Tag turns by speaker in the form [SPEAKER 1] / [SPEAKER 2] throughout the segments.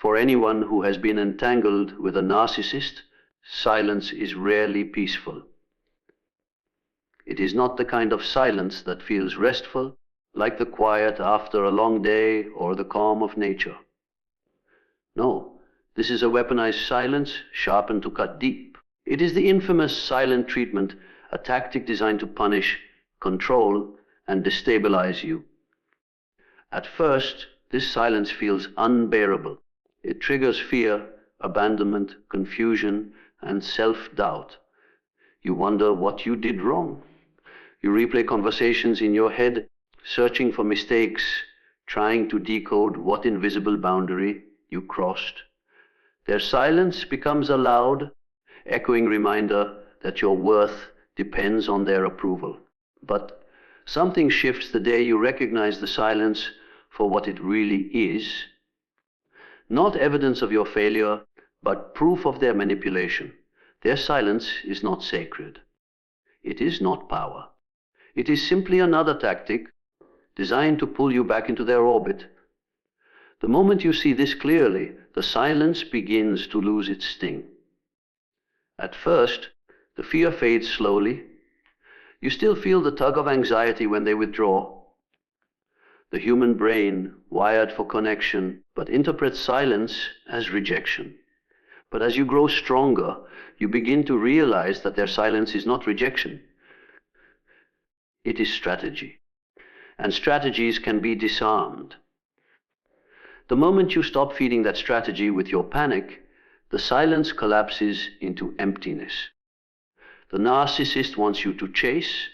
[SPEAKER 1] For anyone who has been entangled with a narcissist, silence is rarely peaceful. It is not the kind of silence that feels restful, like the quiet after a long day or the calm of nature. No, this is a weaponized silence, sharpened to cut deep. It is the infamous silent treatment, a tactic designed to punish, control, and destabilize you. At first, this silence feels unbearable. It triggers fear, abandonment, confusion, and self-doubt. You wonder what you did wrong. You replay conversations in your head, searching for mistakes, trying to decode what invisible boundary you crossed. Their silence becomes a loud, echoing reminder that your worth depends on their approval. But something shifts the day you recognize the silence for what it really is. Not evidence of your failure, but proof of their manipulation. Their silence is not sacred. It is not power. It is simply another tactic designed to pull you back into their orbit. The moment you see this clearly, the silence begins to lose its sting. At first, the fear fades slowly. You still feel the tug of anxiety when they withdraw. The human brain, wired for connection, but interprets silence as rejection. But as you grow stronger, you begin to realize that their silence is not rejection. It is strategy. And strategies can be disarmed. The moment you stop feeding that strategy with your panic, the silence collapses into emptiness. The narcissist wants you to chase.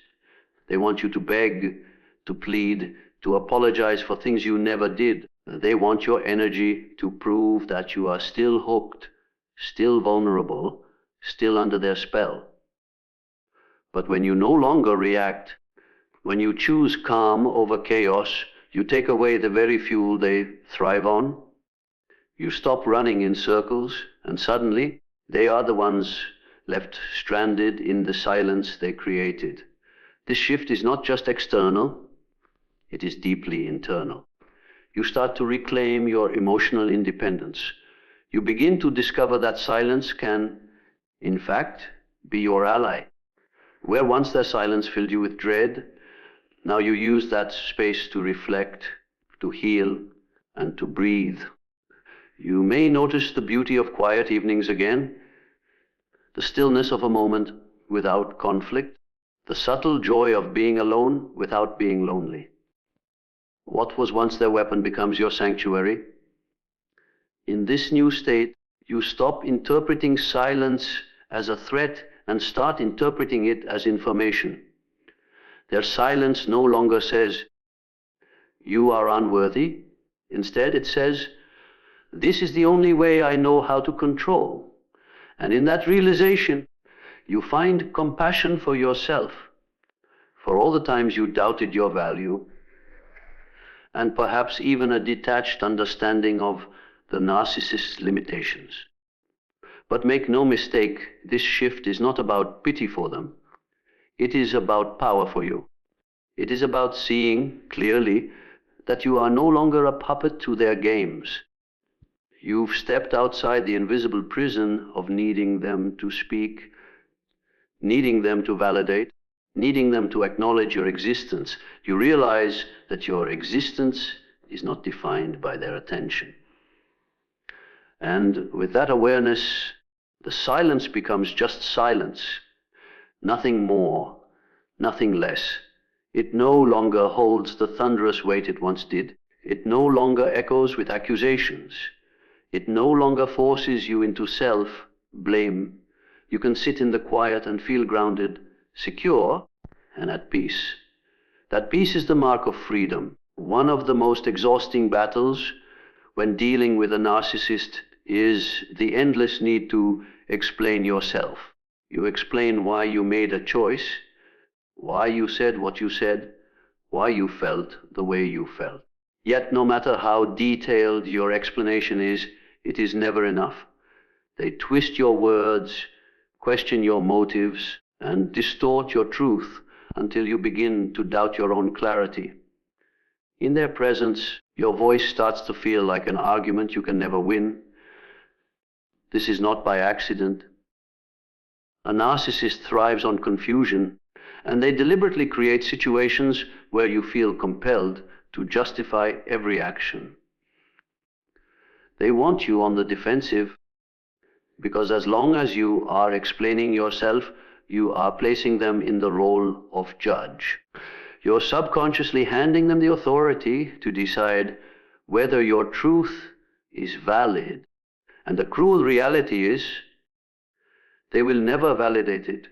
[SPEAKER 1] They want you to beg, to plead, to apologize for things you never did. They want your energy to prove that you are still hooked, still vulnerable, still under their spell. But when you no longer react, when you choose calm over chaos, you take away the very fuel they thrive on. You stop running in circles, and suddenly they are the ones left stranded in the silence they created. This shift is not just external, it is deeply internal. You start to reclaim your emotional independence. You begin to discover that silence can, in fact, be your ally. Where once their silence filled you with dread, now you use that space to reflect, to heal, and to breathe. You may notice the beauty of quiet evenings again, the stillness of a moment without conflict, the subtle joy of being alone without being lonely. What was once their weapon becomes your sanctuary. In this new state, you stop interpreting silence as a threat and start interpreting it as information. Their silence no longer says, "You are unworthy." Instead, it says, "This is the only way I know how to control." And in that realization, you find compassion for yourself, for all the times you doubted your value, and perhaps even a detached understanding of the narcissist's limitations. But make no mistake, this shift is not about pity for them. It is about power for you. It is about seeing clearly that you are no longer a puppet to their games. You've stepped outside the invisible prison of needing them to speak, needing them to validate, needing them to acknowledge your existence. You realize that your existence is not defined by their attention. And with that awareness, the silence becomes just silence. Nothing more, nothing less. It no longer holds the thunderous weight it once did. It no longer echoes with accusations. It no longer forces you into self-blame. You can sit in the quiet and feel grounded, secure, and at peace. That peace is the mark of freedom. One of the most exhausting battles when dealing with a narcissist is the endless need to explain yourself. You explain why you made a choice, why you said what you said, why you felt the way you felt. Yet no matter how detailed your explanation is, it is never enough. They twist your words, question your motives, and distort your truth until you begin to doubt your own clarity. In their presence, Your voice starts to feel like an argument you can never win. This is not by accident. A narcissist thrives on confusion, and they deliberately create situations where you feel compelled to justify every action. They want you on the defensive because as long as you are explaining yourself, you are placing them in the role of judge. You're subconsciously handing them the authority to decide whether your truth is valid. And the cruel reality is, they will never validate it.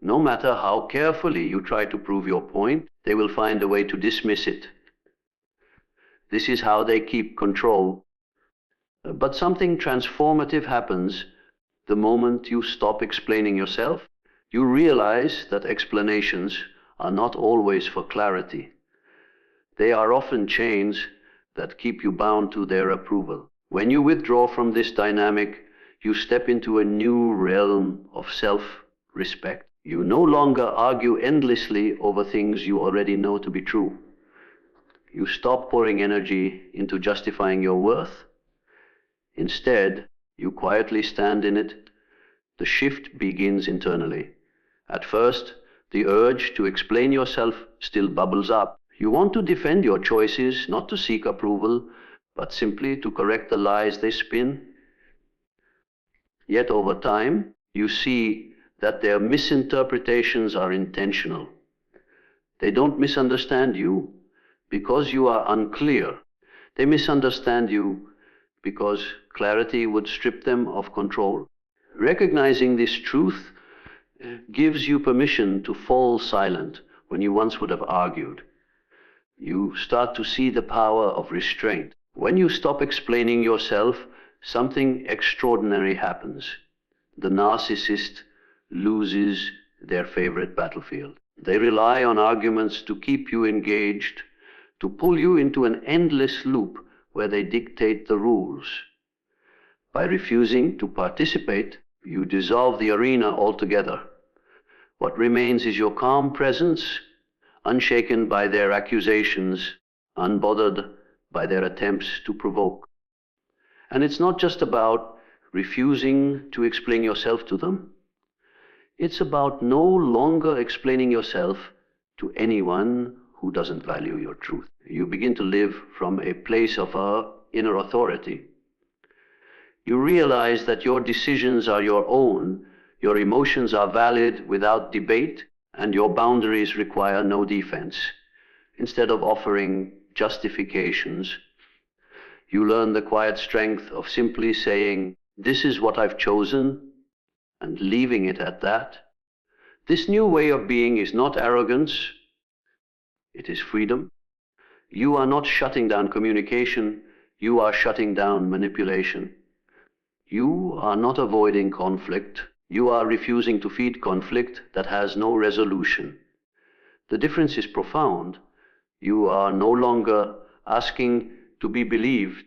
[SPEAKER 1] No matter how carefully you try to prove your point, they will find a way to dismiss it. This is how they keep control. But something transformative happens the moment you stop explaining yourself. You realize that explanations are not always for clarity. They are often chains that keep you bound to their approval. When you withdraw from this dynamic, you step into a new realm of self-respect. You no longer argue endlessly over things you already know to be true. You stop pouring energy into justifying your worth. Instead, you quietly stand in it. The shift begins internally. At first, the urge to explain yourself still bubbles up. You want to defend your choices, not to seek approval, but simply to correct the lies they spin. Yet over time, you see that their misinterpretations are intentional. They don't misunderstand you because you are unclear. They misunderstand you because clarity would strip them of control. Recognizing this truth gives you permission to fall silent when you once would have argued. You start to see the power of restraint. When you stop explaining yourself, something extraordinary happens. The narcissist loses their favorite battlefield. They rely on arguments to keep you engaged, to pull you into an endless loop where they dictate the rules. By refusing to participate, you dissolve the arena altogether. What remains is your calm presence, unshaken by their accusations, unbothered by their attempts to provoke. And it's not just about refusing to explain yourself to them. It's about no longer explaining yourself to anyone who doesn't value your truth. You begin to live from a place of inner authority. You realize that your decisions are your own, your emotions are valid without debate, and your boundaries require no defense. Instead of offering justifications, you learn the quiet strength of simply saying, "This is what I've chosen," and leaving it at that. This new way of being is not arrogance, it is freedom. You are not shutting down communication, you are shutting down manipulation. You are not avoiding conflict, you are refusing to feed conflict that has no resolution. The difference is profound. You are no longer asking to be believed,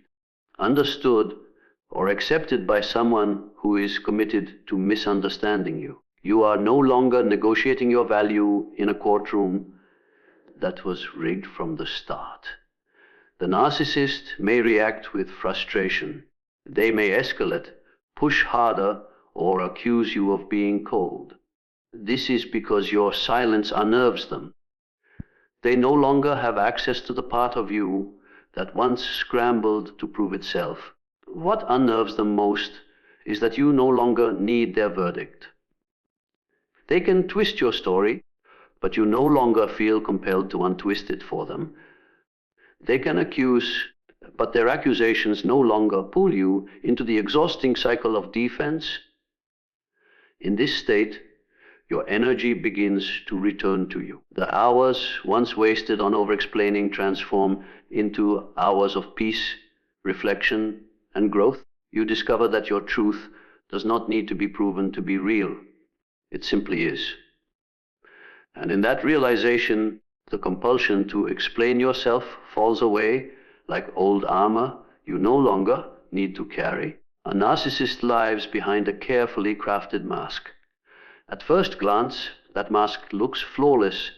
[SPEAKER 1] understood, or accepted by someone who is committed to misunderstanding you. You are no longer negotiating your value in a courtroom that was rigged from the start. The narcissist may react with frustration. They may escalate, push harder, or accuse you of being cold. This is because your silence unnerves them. They no longer have access to the part of you that once scrambled to prove itself. What unnerves them most is that you no longer need their verdict. They can twist your story, but you no longer feel compelled to untwist it for them. They can accuse, but their accusations no longer pull you into the exhausting cycle of defense. In this state, your energy begins to return to you. The hours once wasted on over-explaining transform into hours of peace, reflection, and growth. You discover that your truth does not need to be proven to be real. It simply is. And in that realization, the compulsion to explain yourself falls away like old armor you no longer need to carry. A narcissist lives behind a carefully crafted mask. At first glance, that mask looks flawless,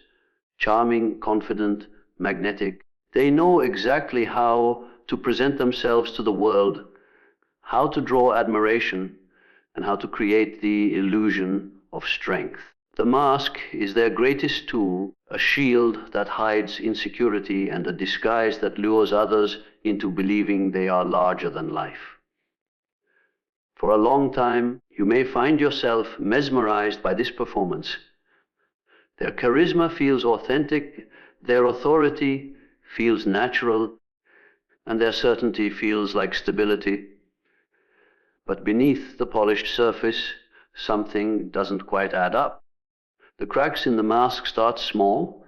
[SPEAKER 1] charming, confident, magnetic. They know exactly how to present themselves to the world, how to draw admiration, and how to create the illusion of strength. The mask is their greatest tool, a shield that hides insecurity and a disguise that lures others into believing they are larger than life. For a long time, you may find yourself mesmerized by this performance. Their charisma feels authentic, their authority feels natural, and their certainty feels like stability. But beneath the polished surface, something doesn't quite add up. The cracks in the mask start small.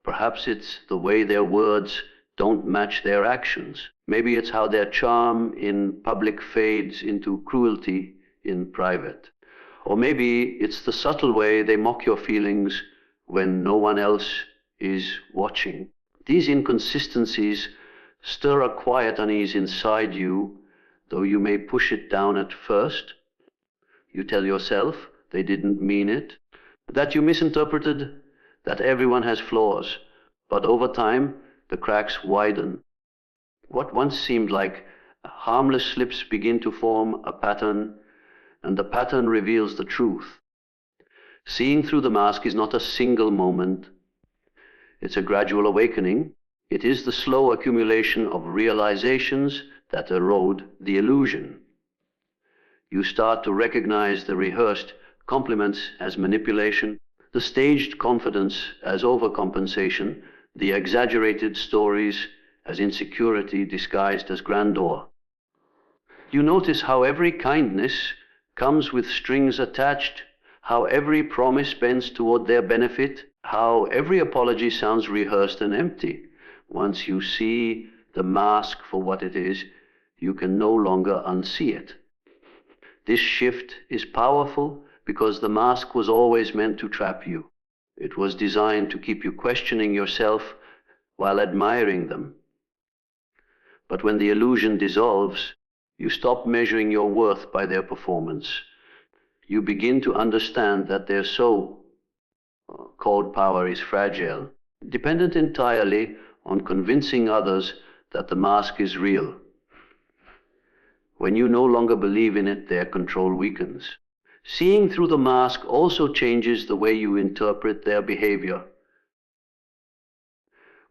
[SPEAKER 1] Perhaps it's the way their words don't match their actions. Maybe it's how their charm in public fades into cruelty in private. Or maybe it's the subtle way they mock your feelings when no one else is watching. These inconsistencies stir a quiet unease inside you, though you may push it down at first. You tell yourself they didn't mean it, that you misinterpreted, that everyone has flaws. But over time, the cracks widen. What once seemed like harmless slips begin to form a pattern, and the pattern reveals the truth. Seeing through the mask is not a single moment. It's a gradual awakening. It is the slow accumulation of realizations that erode the illusion. You start to recognize the rehearsed compliments as manipulation, the staged confidence as overcompensation, the exaggerated stories as insecurity disguised as grandeur. You notice how every kindness comes with strings attached, how every promise bends toward their benefit, how every apology sounds rehearsed and empty. Once you see the mask for what it is, you can no longer unsee it. This shift is powerful because the mask was always meant to trap you. It was designed to keep you questioning yourself while admiring them. But when the illusion dissolves, you stop measuring your worth by their performance. You begin to understand that their so-called power is fragile, dependent entirely on convincing others that the mask is real. When you no longer believe in it, their control weakens. Seeing through the mask also changes the way you interpret their behavior.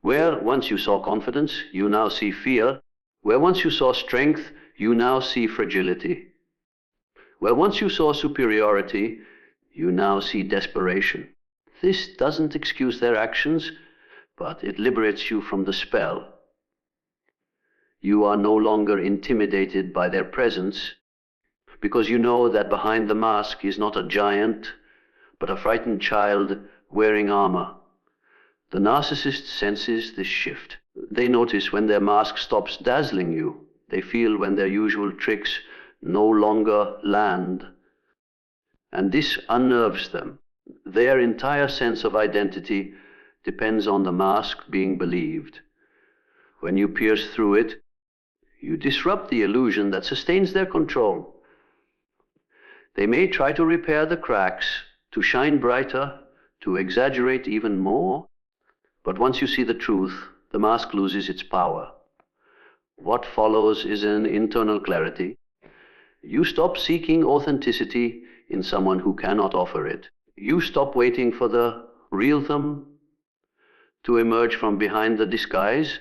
[SPEAKER 1] Where once you saw confidence, you now see fear. Where once you saw strength, you now see fragility. Where once you saw superiority, you now see desperation. This doesn't excuse their actions, but it liberates you from the spell. You are no longer intimidated by their presence, because you know that behind the mask is not a giant, but a frightened child wearing armor. The narcissist senses this shift. They notice when their mask stops dazzling you. They feel when their usual tricks no longer land. And this unnerves them. Their entire sense of identity depends on the mask being believed. When you pierce through it, you disrupt the illusion that sustains their control. They may try to repair the cracks, to shine brighter, to exaggerate even more, but once you see the truth, the mask loses its power. What follows is an internal clarity. You stop seeking authenticity in someone who cannot offer it. You stop waiting for the real them to emerge from behind the disguise,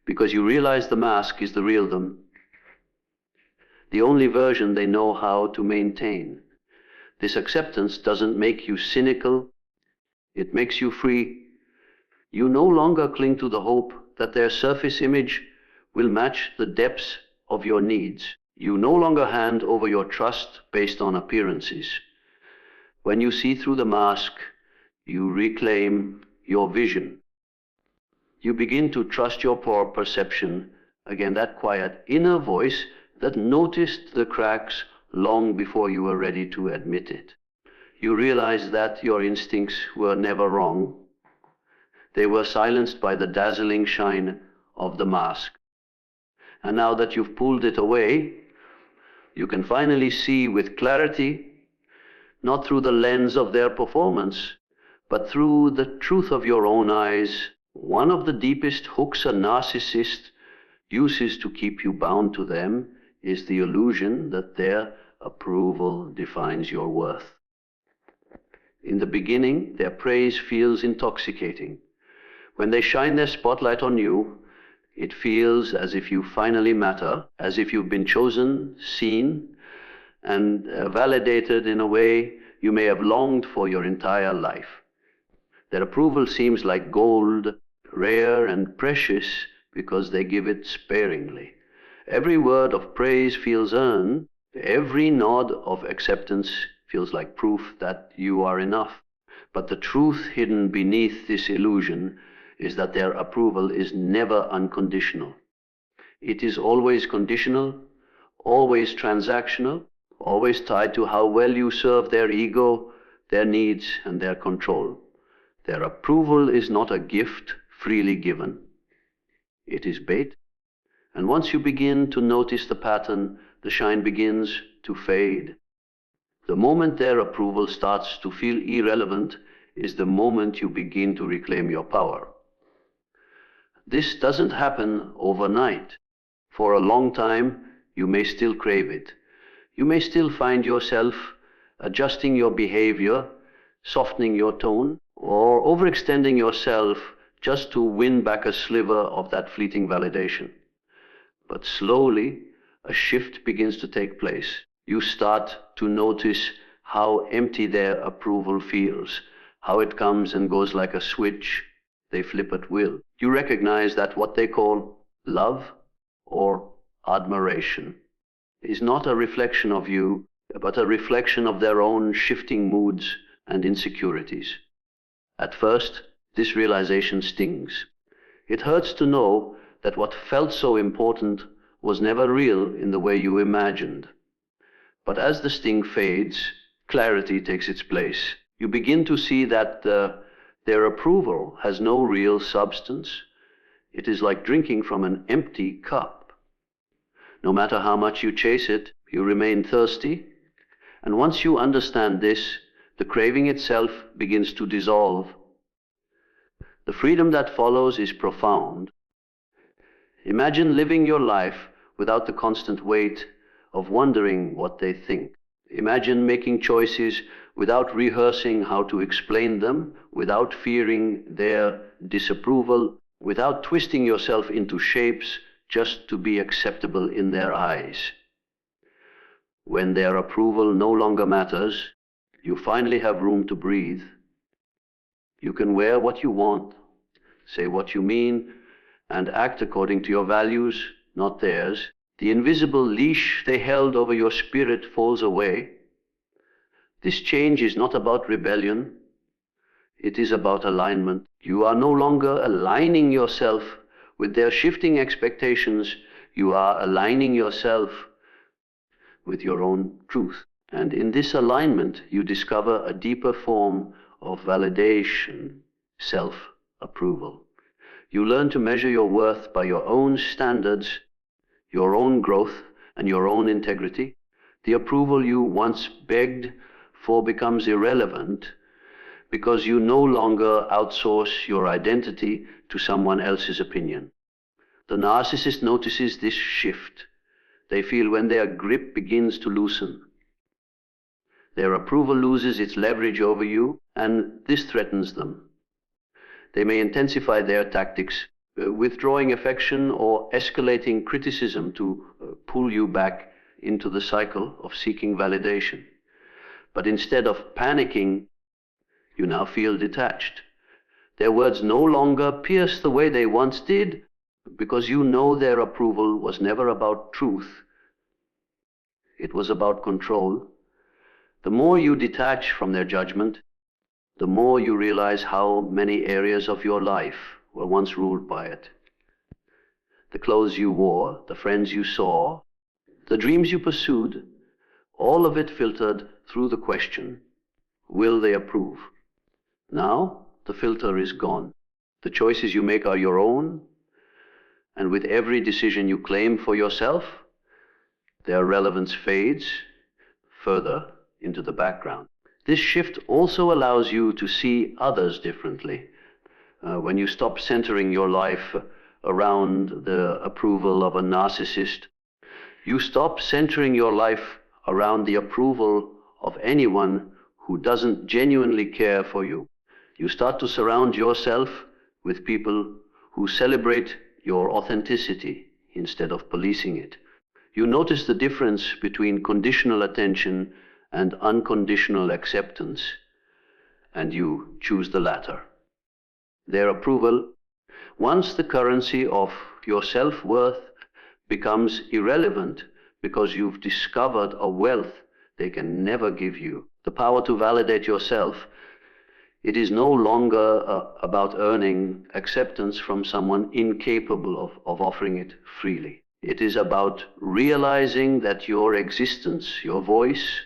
[SPEAKER 1] because you realize the mask is the real them, the only version they know how to maintain. This acceptance doesn't make you cynical, it makes you free. You no longer cling to the hope that their surface image will match the depths of your needs. You no longer hand over your trust based on appearances. When you see through the mask, you reclaim your vision. You begin to trust your poor perception, again, that quiet inner voice that noticed the cracks long before you were ready to admit it. You realize that your instincts were never wrong. They were silenced by the dazzling shine of the mask. And now that you've pulled it away, you can finally see with clarity, not through the lens of their performance, but through the truth of your own eyes One of the deepest hooks a narcissist uses to keep you bound to them is the illusion that their approval defines your worth. In the beginning, their praise feels intoxicating. When they shine their spotlight on you, it feels as if you finally matter, as if you've been chosen, seen, and validated in a way you may have longed for your entire life. Their approval seems like gold, rare and precious, because they give it sparingly. Every word of praise feels earned. Every nod of acceptance feels like proof that you are enough. But the truth hidden beneath this illusion is that their approval is never unconditional. It is always conditional, always transactional, always tied to how well you serve their ego, their needs, and their control. Their approval is not a gift freely given. It is bait. And once you begin to notice the pattern, the shine begins to fade. The moment their approval starts to feel irrelevant is the moment you begin to reclaim your power. This doesn't happen overnight. For a long time, you may still crave it. You may still find yourself adjusting your behavior, softening your tone, or overextending yourself just to win back a sliver of that fleeting validation. But slowly, a shift begins to take place. You start to notice how empty their approval feels, how it comes and goes like a switch they flip at will. You recognize that what they call love or admiration is not a reflection of you, but a reflection of their own shifting moods and insecurities. At first, this realization stings. It hurts to know that what felt so important was never real in the way you imagined. But as the sting fades, clarity takes its place. You begin to see that their approval has no real substance. It is like drinking from an empty cup. No matter how much you chase it, you remain thirsty. And once you understand this, the craving itself begins to dissolve. The freedom that follows is profound. Imagine living your life without the constant weight of wondering what they think. Imagine making choices without rehearsing how to explain them, without fearing their disapproval, without twisting yourself into shapes just to be acceptable in their eyes. When their approval no longer matters, you finally have room to breathe. You can wear what you want, say what you mean, and act according to your values, not theirs. The invisible leash they held over your spirit falls away. This change is not about rebellion. It is about alignment. You are no longer aligning yourself with their shifting expectations. You are aligning yourself with your own truth. And in this alignment, you discover a deeper form of validation, self-approval. You learn to measure your worth by your own standards, your own growth, and your own integrity. The approval you once begged for becomes irrelevant because you no longer outsource your identity to someone else's opinion. The narcissist notices this shift. They feel when their grip begins to loosen. Their approval loses its leverage over you, and this threatens them. They may intensify their tactics, withdrawing affection or escalating criticism to pull you back into the cycle of seeking validation. But instead of panicking, you now feel detached. Their words no longer pierce the way they once did, because you know their approval was never about truth. It was about control. The more you detach from their judgment, the more you realize how many areas of your life were once ruled by it. The clothes you wore, the friends you saw, the dreams you pursued, all of it filtered through the question, will they approve? Now, the filter is gone. The choices you make are your own, and with every decision you claim for yourself, their relevance fades further into the background. This shift also allows you to see others differently. When you stop centering your life around the approval of a narcissist, you stop centering your life around the approval of anyone who doesn't genuinely care for you. You start to surround yourself with people who celebrate your authenticity instead of policing it. You notice the difference between conditional attention and unconditional acceptance, and you choose the latter. Their approval, once the currency of your self-worth, becomes irrelevant because you've discovered a wealth they can never give you, the power to validate yourself. It is no longer about earning acceptance from someone incapable of offering it freely. It is about realizing that your existence, your voice,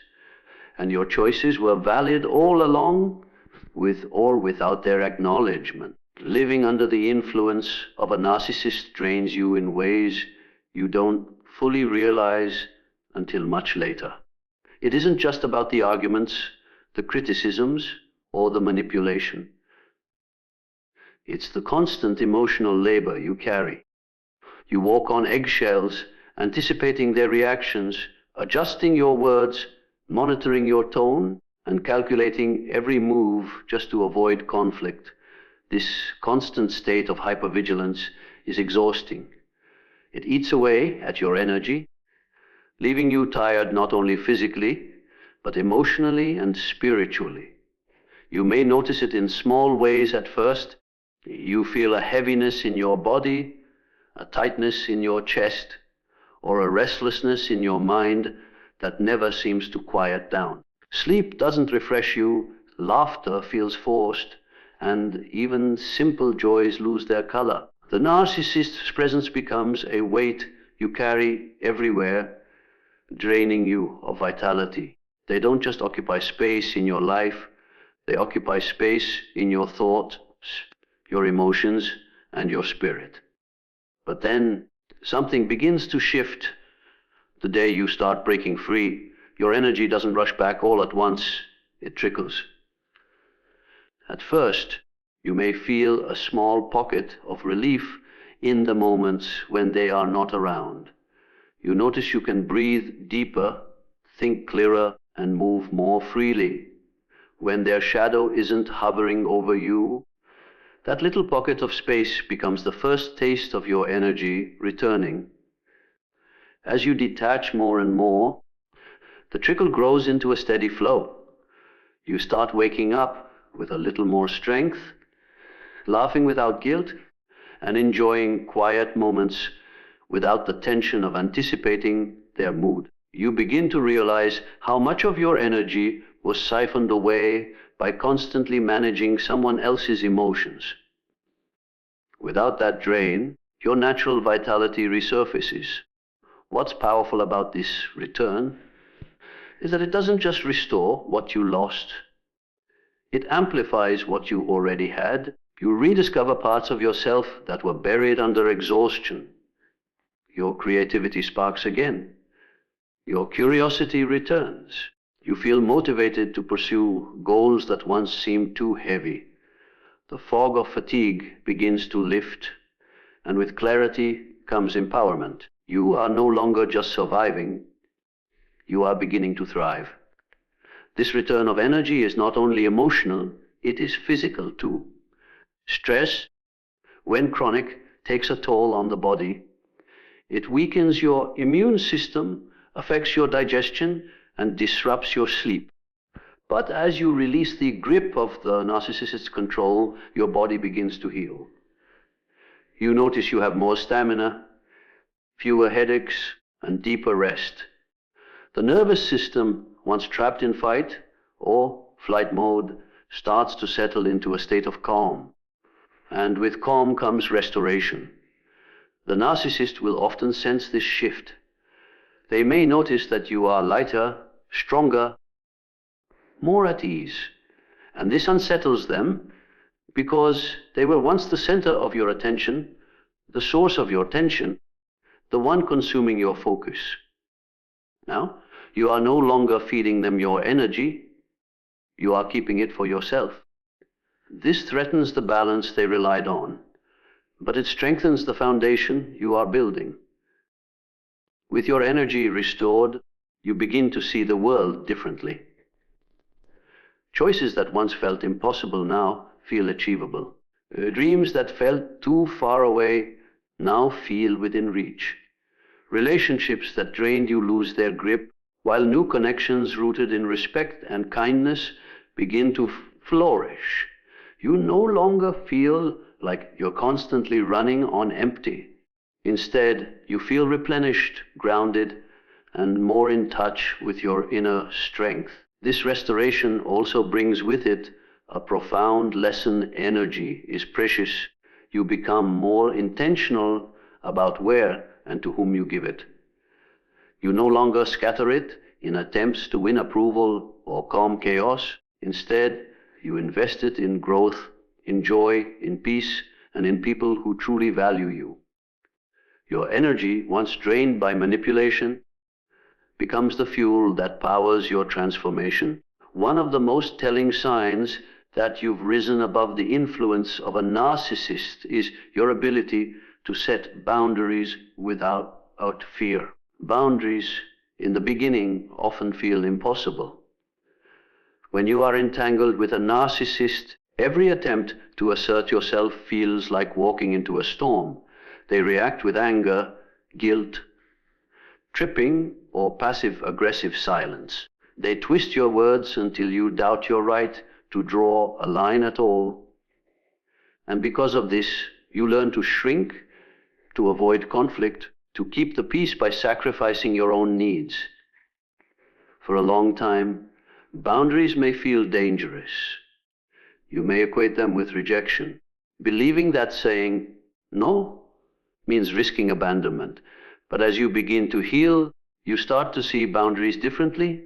[SPEAKER 1] and your choices were valid all along, with or without their acknowledgement. Living under the influence of a narcissist drains you in ways you don't fully realize until much later. It isn't just about the arguments, the criticisms, or the manipulation. It's the constant emotional labor you carry. You walk on eggshells, anticipating their reactions, adjusting your words, monitoring your tone, and calculating every move just to avoid conflict. This constant state of hypervigilance is exhausting. It eats away at your energy, leaving you tired not only physically, but emotionally and spiritually. You may notice it in small ways at first. You feel a heaviness in your body, a tightness in your chest, or a restlessness in your mind that never seems to quiet down. Sleep doesn't refresh you, laughter feels forced, and even simple joys lose their color. The narcissist's presence becomes a weight you carry everywhere, draining you of vitality. They don't just occupy space in your life, they occupy space in your thoughts, your emotions, and your spirit. But then something begins to shift the day you start breaking free. Your energy doesn't rush back all at once, it trickles. At first, you may feel a small pocket of relief in the moments when they are not around. You notice you can breathe deeper, think clearer, and move more freely. When their shadow isn't hovering over you, that little pocket of space becomes the first taste of your energy returning. As you detach more and more, the trickle grows into a steady flow. You start waking up with a little more strength, laughing without guilt, and enjoying quiet moments without the tension of anticipating their mood. You begin to realize how much of your energy was siphoned away by constantly managing someone else's emotions. Without that drain, your natural vitality resurfaces. What's powerful about this return is that it doesn't just restore what you lost. It amplifies what you already had. You rediscover parts of yourself that were buried under exhaustion. Your creativity sparks again. Your curiosity returns. You feel motivated to pursue goals that once seemed too heavy. The fog of fatigue begins to lift, and with clarity comes empowerment. You are no longer just surviving, you are beginning to thrive. This return of energy is not only emotional, it is physical too. Stress, when chronic, takes a toll on the body. It weakens your immune system, affects your digestion, and disrupts your sleep. But as you release the grip of the narcissist's control, your body begins to heal. You notice you have more stamina, fewer headaches, and deeper rest. The nervous system, once trapped in fight or flight mode, starts to settle into a state of calm. And with calm comes restoration. The narcissist will often sense this shift. They may notice that you are lighter, stronger, more at ease. And this unsettles them because they were once the center of your attention, the source of your tension, the one consuming your focus. Now, you are no longer feeding them your energy, you are keeping it for yourself. This threatens the balance they relied on, but it strengthens the foundation you are building. With your energy restored, you begin to see the world differently. Choices that once felt impossible now feel achievable. Dreams that felt too far away now feel within reach. Relationships that drained you lose their grip, while new connections rooted in respect and kindness begin to flourish. You no longer feel like you're constantly running on empty. Instead, you feel replenished, grounded, and more in touch with your inner strength. This restoration also brings with it a profound lesson. Energy is precious. You become more intentional about where and to whom you give it. You no longer scatter it in attempts to win approval or calm chaos. Instead, you invest it in growth, in joy, in peace, and in people who truly value you. Your energy, once drained by manipulation, becomes the fuel that powers your transformation. One of the most telling signs that you've risen above the influence of a narcissist is your ability to set boundaries without fear. Boundaries in the beginning often feel impossible. When you are entangled with a narcissist, every attempt to assert yourself feels like walking into a storm. They react with anger, guilt, tripping, or passive-aggressive silence. They twist your words until you doubt your right to draw a line at all. And because of this, you learn to shrink, to avoid conflict, to keep the peace by sacrificing your own needs. For a long time, boundaries may feel dangerous. You may equate them with rejection, believing that saying no means risking abandonment. But as you begin to heal, you start to see boundaries differently,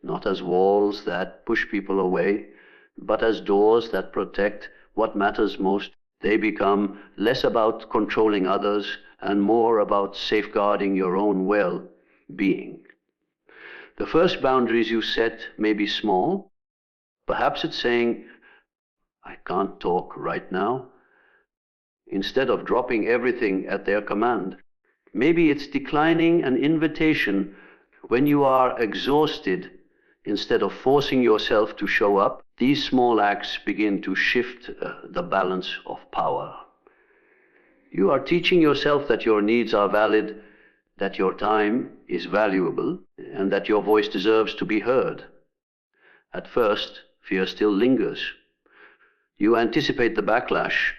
[SPEAKER 1] not as walls that push people away, but as doors that protect what matters most. They become less about controlling others and more about safeguarding your own well-being. The first boundaries you set may be small. Perhaps it's saying, "I can't talk right now," instead of dropping everything at their command. Maybe it's declining an invitation when you are exhausted instead of forcing yourself to show up. These small acts begin to shift the balance of power. You are teaching yourself that your needs are valid, that your time is valuable, and that your voice deserves to be heard. At first, fear still lingers. You anticipate the backlash.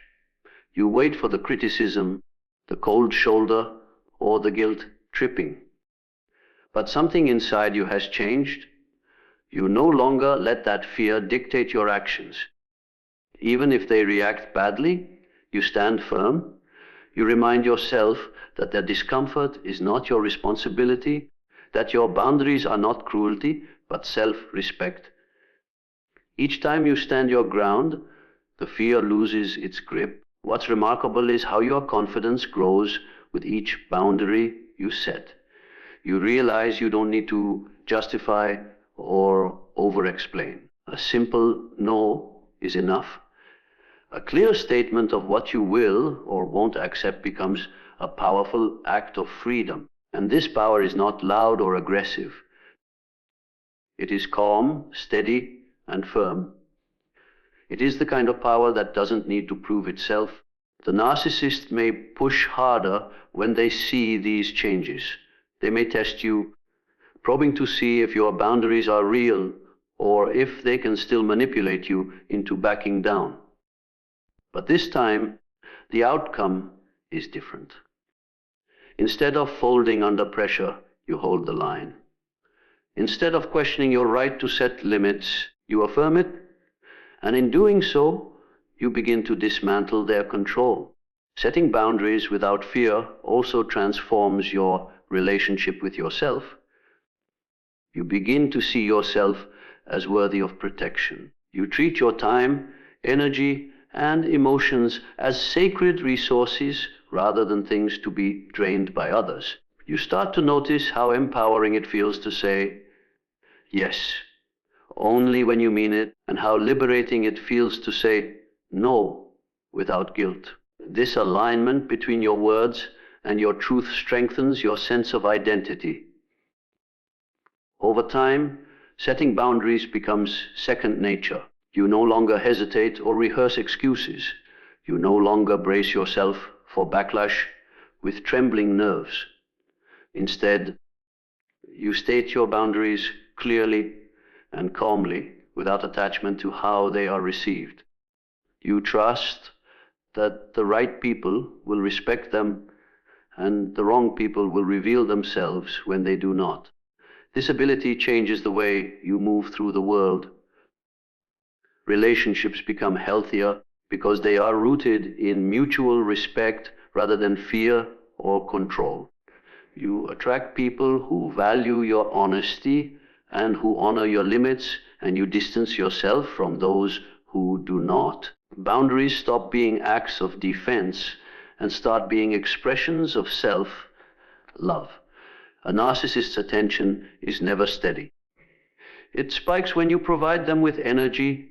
[SPEAKER 1] You wait for the criticism, the cold shoulder, or the guilt tripping. But something inside you has changed. You no longer let that fear dictate your actions. Even if they react badly, you stand firm. You remind yourself that their discomfort is not your responsibility, that your boundaries are not cruelty, but self-respect. Each time you stand your ground, the fear loses its grip. What's remarkable is how your confidence grows with each boundary you set. You realize you don't need to justify or over-explain. A simple no is enough. A clear statement of what you will or won't accept becomes a powerful act of freedom. And this power is not loud or aggressive. It is calm, steady, and firm. It is the kind of power that doesn't need to prove itself. The narcissist may push harder when they see these changes. They may test you, probing to see if your boundaries are real or if they can still manipulate you into backing down. But this time, the outcome is different. Instead of folding under pressure, you hold the line. Instead of questioning your right to set limits, you affirm it, and in doing so, you begin to dismantle their control. Setting boundaries without fear also transforms your relationship with yourself. You begin to see yourself as worthy of protection. You treat your time, energy, and emotions as sacred resources rather than things to be drained by others. You start to notice how empowering it feels to say yes, only when you mean it, and how liberating it feels to say no without guilt. This alignment between your words and your truth strengthens your sense of identity. Over time, setting boundaries becomes second nature. You no longer hesitate or rehearse excuses. You no longer brace yourself for backlash with trembling nerves. Instead, you state your boundaries clearly and calmly, without attachment to how they are received. You trust that the right people will respect them and the wrong people will reveal themselves when they do not. This ability changes the way you move through the world. Relationships become healthier because they are rooted in mutual respect rather than fear or control. You attract people who value your honesty and who honor your limits, and you distance yourself from those who do not. Boundaries stop being acts of defense and start being expressions of self-love. A narcissist's attention is never steady. It spikes when you provide them with energy,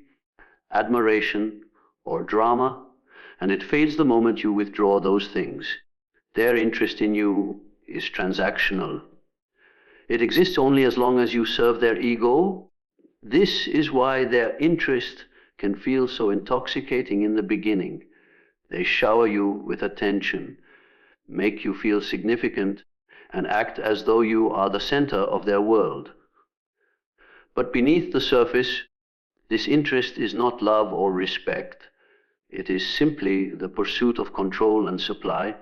[SPEAKER 1] admiration, or drama, and it fades the moment you withdraw those things. Their interest in you is transactional. It exists only as long as you serve their ego. This is why their interest can feel so intoxicating in the beginning. They shower you with attention, make you feel significant, and act as though you are the center of their world. But beneath the surface, this interest is not love or respect. It is simply the pursuit of control and supply.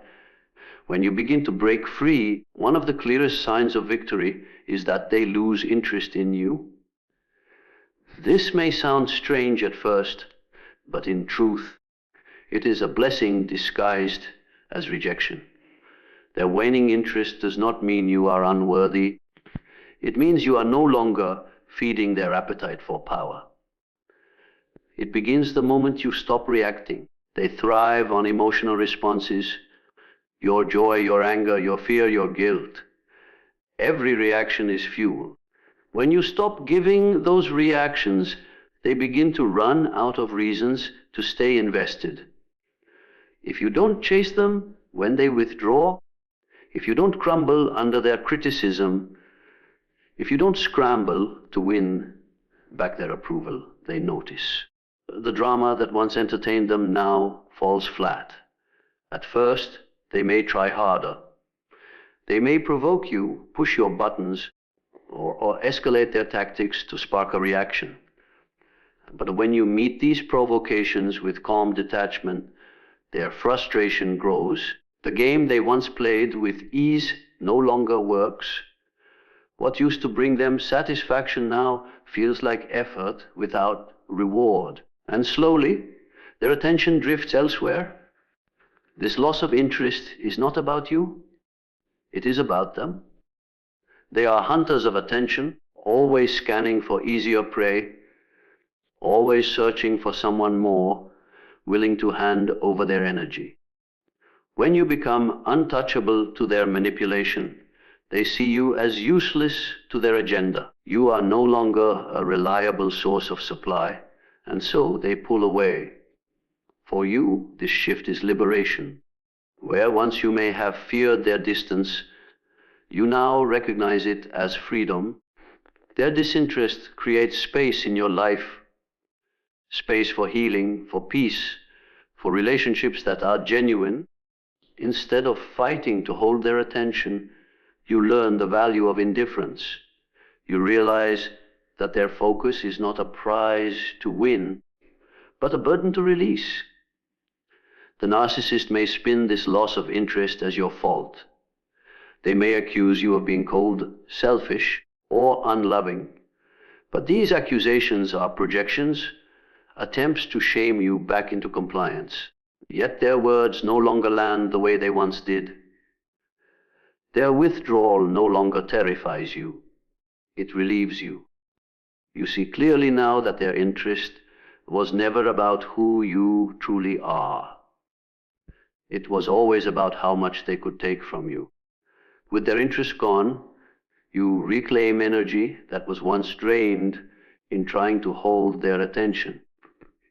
[SPEAKER 1] When you begin to break free, one of the clearest signs of victory is that they lose interest in you. This may sound strange at first, but in truth, it is a blessing disguised as rejection. Their waning interest does not mean you are unworthy. It means you are no longer feeding their appetite for power. It begins the moment you stop reacting. They thrive on emotional responses: your joy, your anger, your fear, your guilt. Every reaction is fuel. When you stop giving those reactions, they begin to run out of reasons to stay invested. If you don't chase them when they withdraw, if you don't crumble under their criticism, if you don't scramble to win back their approval, they notice. The drama that once entertained them now falls flat. At first, they may try harder. They may provoke you, push your buttons, or escalate their tactics to spark a reaction. But when you meet these provocations with calm detachment, their frustration grows. The game they once played with ease no longer works. What used to bring them satisfaction now feels like effort without reward. And slowly, their attention drifts elsewhere. This loss of interest is not about you. It is about them. They are hunters of attention, always scanning for easier prey, always searching for someone more willing to hand over their energy. When you become untouchable to their manipulation, they see you as useless to their agenda. You are no longer a reliable source of supply, and so they pull away. For you, this shift is liberation. Where once you may have feared their distance, you now recognize it as freedom. Their disinterest creates space in your life, space for healing, for peace, for relationships that are genuine. Instead of fighting to hold their attention, you learn the value of indifference. You realize that their focus is not a prize to win, but a burden to release. The narcissist may spin this loss of interest as your fault. They may accuse you of being cold, selfish, or unloving. But these accusations are projections, attempts to shame you back into compliance. Yet their words no longer land the way they once did. Their withdrawal no longer terrifies you. It relieves you. You see clearly now that their interest was never about who you truly are. It was always about how much they could take from you. With their interest gone, you reclaim energy that was once drained in trying to hold their attention.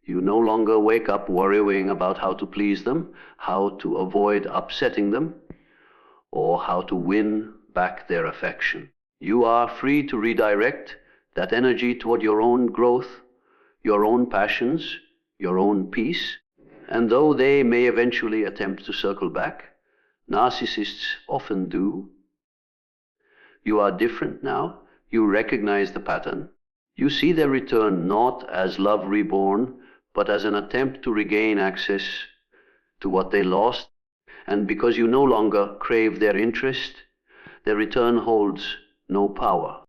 [SPEAKER 1] You no longer wake up worrying about how to please them, how to avoid upsetting them, or how to win back their affection. You are free to redirect that energy toward your own growth, your own passions, your own peace. And though they may eventually attempt to circle back, narcissists often do, you are different now. You recognize the pattern. You see their return not as love reborn, but as an attempt to regain access to what they lost. And because you no longer crave their interest, their return holds no power.